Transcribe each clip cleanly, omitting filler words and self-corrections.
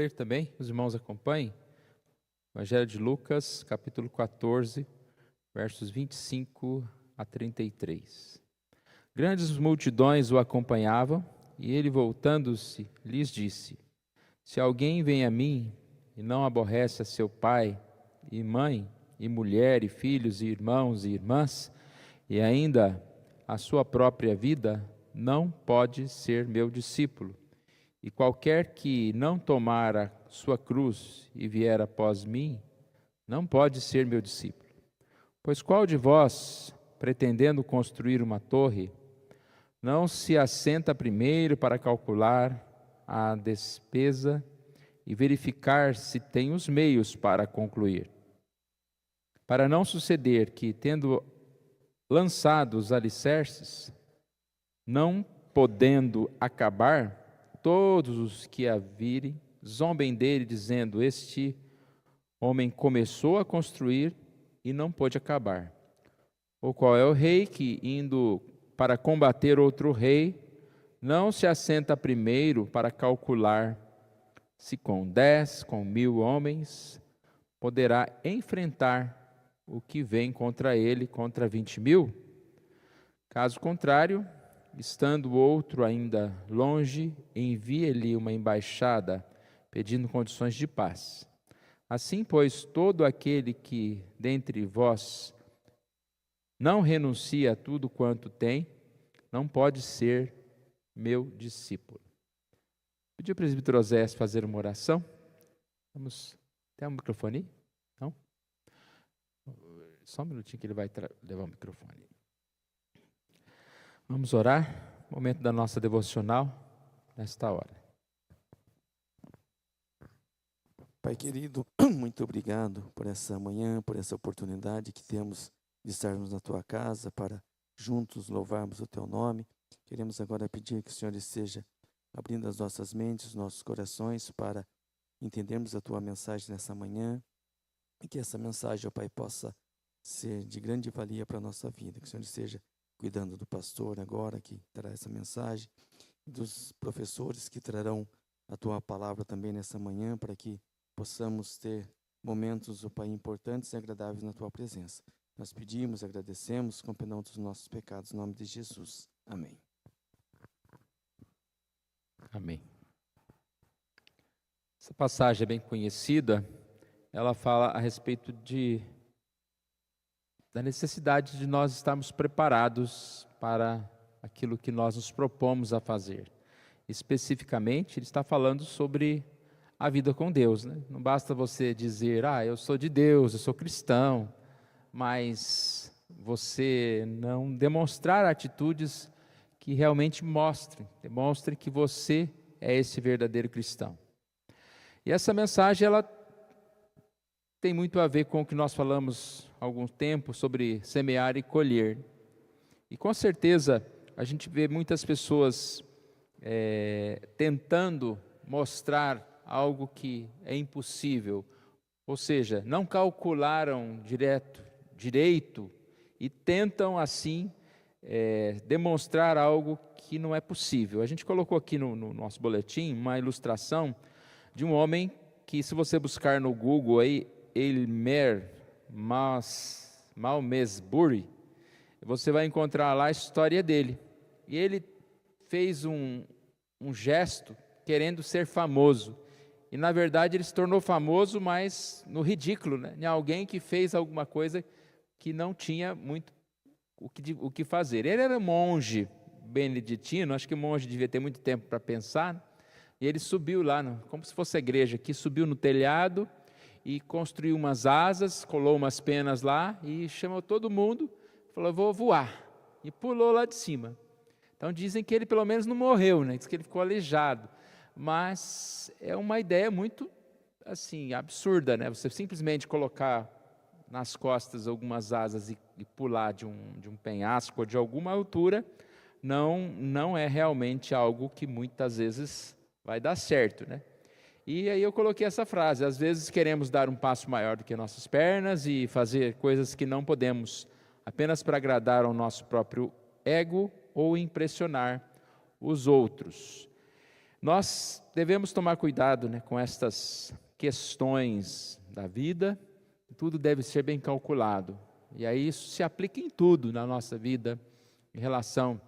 ler também, os irmãos acompanhem. Evangelho de Lucas, capítulo 14, versos 25 a 33. Grandes multidões o acompanhavam, e ele, voltando-se, lhes disse: Se alguém vem a mim e não aborrece a seu pai e mãe, e mulher, e filhos, e irmãos e irmãs, e ainda a sua própria vida, não pode ser meu discípulo. E qualquer que não tomar a sua cruz e vier após mim, não pode ser meu discípulo. Pois qual de vós, pretendendo construir uma torre, não se assenta primeiro para calcular a despesa e verificar se tem os meios para concluir? Para não suceder que, tendo lançado os alicerces, não podendo acabar, todos os que a virem zombem dele, dizendo: Este homem começou a construir e não pôde acabar. Ou qual é o rei que, indo para combater outro rei, não se assenta primeiro para calcular se com 10, com 1.000 homens, poderá enfrentar o que vem contra ele, contra 20.000? Caso contrário, estando outro ainda longe, envie-lhe uma embaixada, pedindo condições de paz. Assim, pois, todo aquele que dentre vós não renuncia a tudo quanto tem, não pode ser meu discípulo. Pedi ao presbítero Osés fazer uma oração. Vamos. Tem um microfone aí? Não? Só um minutinho que ele vai levar o microfone. Vamos orar. Momento da nossa devocional, nesta hora. Pai querido, muito obrigado por essa manhã, por essa oportunidade que temos de estarmos na Tua casa para juntos louvarmos o Teu nome. Queremos agora pedir que o Senhor esteja abrindo as nossas mentes, os nossos corações para entendermos a Tua mensagem nessa manhã e que essa mensagem, ó Pai, possa ser de grande valia para a nossa vida. Que o Senhor esteja cuidando do pastor agora que trará essa mensagem, dos professores que trarão a Tua palavra também nessa manhã, para que possamos ter momentos, ó Pai, importantes e agradáveis na Tua presença. Nós pedimos, agradecemos, com perdão dos nossos pecados, em nome de Jesus. Amém. Amém. Essa passagem é bem conhecida. Ela fala a respeito da necessidade de nós estarmos preparados para aquilo que nós nos propomos a fazer. Especificamente, ele está falando sobre a vida com Deus, né? Não basta você dizer: eu sou de Deus, eu sou cristão, mas você não demonstrar atitudes que realmente demonstrem que você é esse verdadeiro cristão. E essa mensagem, ela tem muito a ver com o que nós falamos há algum tempo sobre semear e colher. E com certeza a gente vê muitas pessoas tentando mostrar algo que é impossível, ou seja, não calcularam direito e tentam assim demonstrar algo que não é possível. A gente colocou aqui no nosso boletim uma ilustração de um homem que, se você buscar no Google aí, Elmer Malmesbury, você vai encontrar lá a história dele. E ele fez um gesto querendo ser famoso. E, na verdade, ele se tornou famoso, mas no ridículo, né? Em alguém que fez alguma coisa que não tinha muito o que fazer. Ele era monge beneditino, acho que o monge devia ter muito tempo para pensar, e ele subiu lá, como se fosse a igreja aqui, subiu no telhado e construiu umas asas, colou umas penas lá e chamou todo mundo, falou: vou voar, e pulou lá de cima. Então dizem que ele pelo menos não morreu, né? Diz que ele ficou aleijado, mas é uma ideia muito assim absurda, né? Você simplesmente colocar nas costas algumas asas e pular de um penhasco ou de alguma altura, não é realmente algo que muitas vezes vai dar certo, né? E aí eu coloquei essa frase: às vezes queremos dar um passo maior do que nossas pernas e fazer coisas que não podemos, apenas para agradar ao nosso próprio ego ou impressionar os outros. Nós devemos tomar cuidado, né, com estas questões da vida. Tudo deve ser bem calculado. E aí isso se aplica em tudo na nossa vida, em relação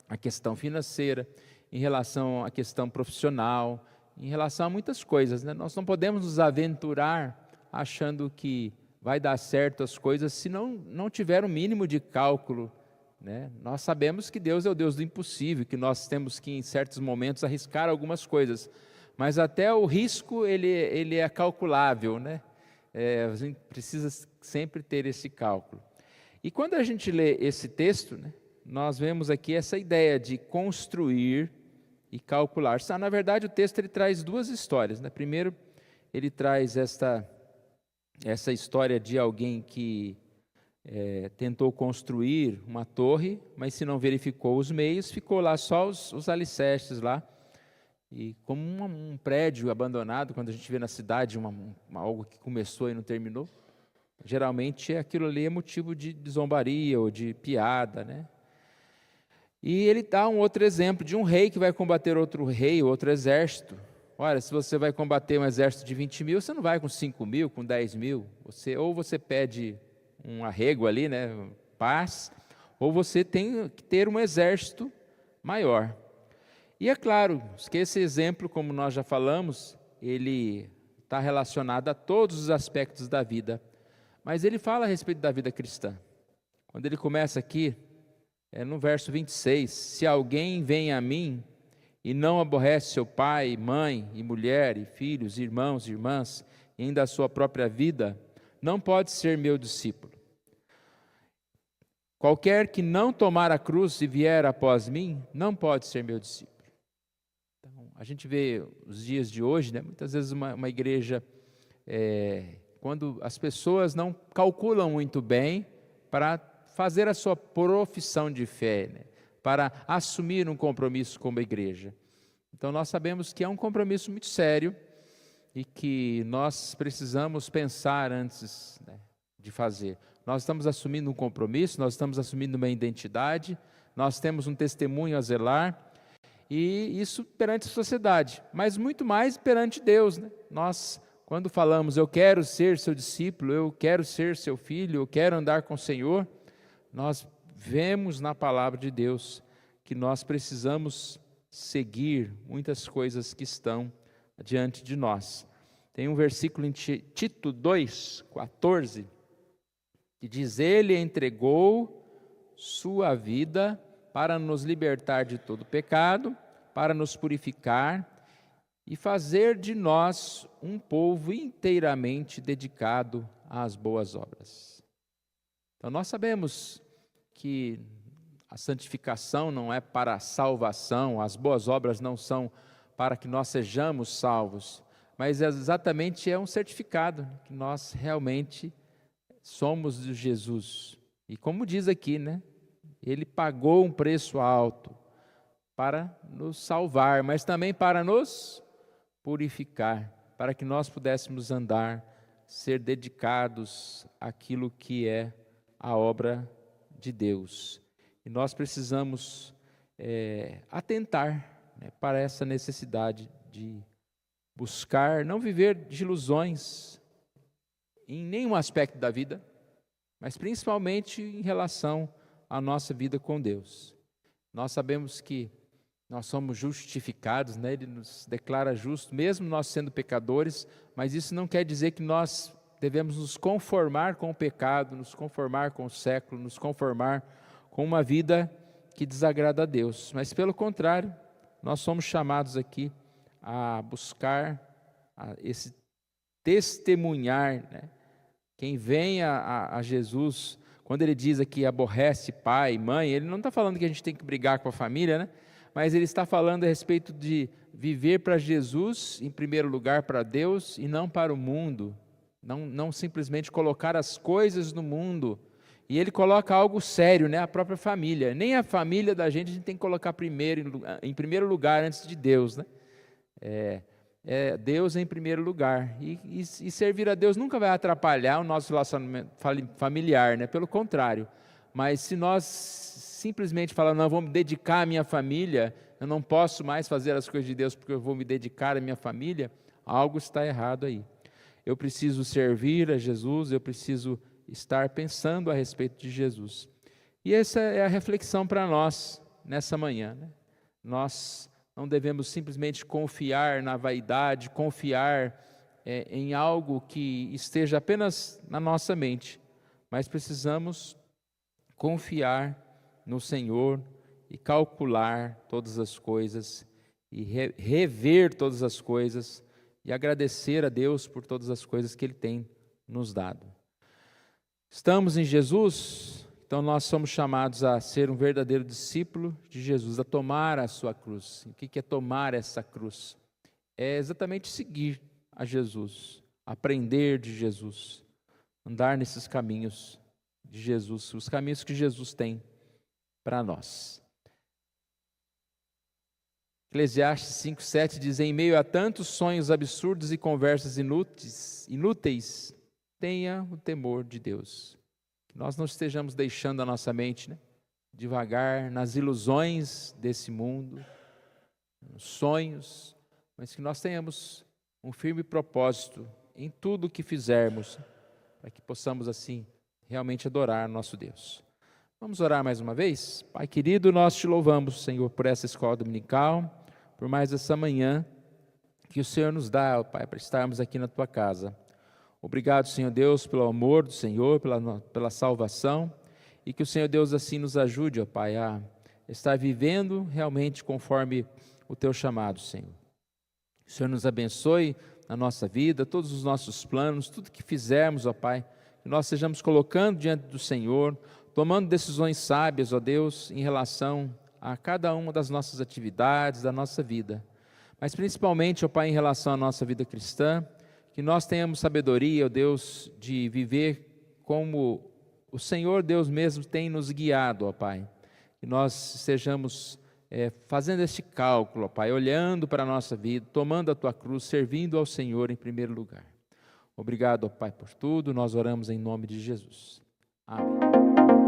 à questão financeira, em relação à questão profissional, em relação a muitas coisas, né? Nós não podemos nos aventurar achando que vai dar certo as coisas se não tiver um mínimo de cálculo, né? Nós sabemos que Deus é o Deus do impossível, que nós temos que, em certos momentos, arriscar algumas coisas, mas até o risco ele é calculável, né? A gente precisa sempre ter esse cálculo. E quando a gente lê esse texto, né, nós vemos aqui essa ideia de construir e calcular. Na verdade, o texto ele traz duas histórias, né? Primeiro, ele traz essa história de alguém que tentou construir uma torre, mas se não verificou os meios, ficou lá só os alicerces lá. E como um prédio abandonado, quando a gente vê na cidade algo que começou e não terminou, geralmente aquilo ali é motivo de zombaria ou de piada, né? E ele dá um outro exemplo de um rei que vai combater outro rei, outro exército. Olha, se você vai combater um exército de 20 mil, você não vai com 5 mil, com 10 mil. Ou você pede um arrego ali, né, paz, ou você tem que ter um exército maior. E é claro que esse exemplo, como nós já falamos, ele está relacionado a todos os aspectos da vida. Mas ele fala a respeito da vida cristã. Quando ele começa aqui, no verso 26, se alguém vem a mim e não aborrece seu pai, mãe, e mulher, e filhos, irmãos, irmãs, e ainda a sua própria vida, não pode ser meu discípulo. Qualquer que não tomar a cruz e vier após mim, não pode ser meu discípulo. Então, a gente vê os dias de hoje, né, muitas vezes uma igreja, quando as pessoas não calculam muito bem para fazer a sua profissão de fé, né, para assumir um compromisso como igreja. Então nós sabemos que é um compromisso muito sério e que nós precisamos pensar antes, né, de fazer. Nós estamos assumindo um compromisso, nós estamos assumindo uma identidade, nós temos um testemunho a zelar, e isso perante a sociedade, mas muito mais perante Deus, né? Nós, quando falamos, eu quero ser seu discípulo, eu quero ser seu filho, eu quero andar com o Senhor, nós vemos na palavra de Deus que nós precisamos seguir muitas coisas que estão diante de nós. Tem um versículo em Tito 2:14, que diz: Ele entregou sua vida para nos libertar de todo pecado, para nos purificar e fazer de nós um povo inteiramente dedicado às boas obras. Então nós sabemos que a santificação não é para a salvação, as boas obras não são para que nós sejamos salvos, mas exatamente é um certificado que nós realmente somos de Jesus. E como diz aqui, né? Ele pagou um preço alto para nos salvar, mas também para nos purificar, para que nós pudéssemos andar, ser dedicados àquilo que é a obra de Deus. E nós precisamos atentar, né, para essa necessidade de buscar, não viver de ilusões em nenhum aspecto da vida, mas principalmente em relação à nossa vida com Deus. Nós sabemos que nós somos justificados, né? Ele nos declara justos, mesmo nós sendo pecadores, mas isso não quer dizer que nós devemos nos conformar com o pecado, nos conformar com o século, nos conformar com uma vida que desagrada a Deus. Mas pelo contrário, nós somos chamados aqui a buscar esse testemunhar, né? Quem vem a Jesus, quando ele diz aqui aborrece pai, mãe, ele não está falando que a gente tem que brigar com a família, né? Mas ele está falando a respeito de viver para Jesus, em primeiro lugar para Deus e não para o mundo, não simplesmente colocar as coisas no mundo. E ele coloca algo sério, né? A própria família. Nem a família da gente a gente tem que colocar em primeiro lugar antes de Deus, né? Deus em primeiro lugar. E servir a Deus nunca vai atrapalhar o nosso relacionamento familiar, né? Pelo contrário. Mas se nós simplesmente falarmos, não, vamos dedicar a minha família, eu não posso mais fazer as coisas de Deus porque eu vou me dedicar à minha família, algo está errado aí. Eu preciso servir a Jesus, eu preciso estar pensando a respeito de Jesus. E essa é a reflexão para nós nessa manhã, né? Nós não devemos simplesmente confiar na vaidade, confiar em algo que esteja apenas na nossa mente, mas precisamos confiar no Senhor e calcular todas as coisas e rever todas as coisas e agradecer a Deus por todas as coisas que Ele tem nos dado. Estamos em Jesus, então nós somos chamados a ser um verdadeiro discípulo de Jesus, a tomar a sua cruz. O que é tomar essa cruz? É exatamente seguir a Jesus, aprender de Jesus, andar nesses caminhos de Jesus, os caminhos que Jesus tem para nós. Eclesiastes 5:7 diz: em meio a tantos sonhos absurdos e conversas inúteis, tenha o temor de Deus. Que nós não estejamos deixando a nossa mente, né, devagar nas ilusões desse mundo, nos sonhos, mas que nós tenhamos um firme propósito em tudo o que fizermos, para que possamos assim realmente adorar nosso Deus. Vamos orar mais uma vez? Pai querido, nós te louvamos, Senhor, por essa escola dominical, por mais essa manhã que o Senhor nos dá, Pai, para estarmos aqui na Tua casa. Obrigado, Senhor Deus, pelo amor do Senhor, pela salvação, e que o Senhor Deus assim nos ajude, ó Pai, a estar vivendo realmente conforme o Teu chamado, Senhor. O Senhor nos abençoe na nossa vida, todos os nossos planos, tudo que fizermos, ó Pai, que nós estejamos colocando diante do Senhor, tomando decisões sábias, ó Deus, em relação a cada uma das nossas atividades, da nossa vida. Mas principalmente, ó Pai, em relação à nossa vida cristã, que nós tenhamos sabedoria, ó Deus, de viver como o Senhor Deus mesmo tem nos guiado, ó Pai. Que nós estejamos fazendo este cálculo, ó Pai, olhando para a nossa vida, tomando a Tua cruz, servindo ao Senhor em primeiro lugar. Obrigado, ó Pai, por tudo, nós oramos em nome de Jesus. Amém.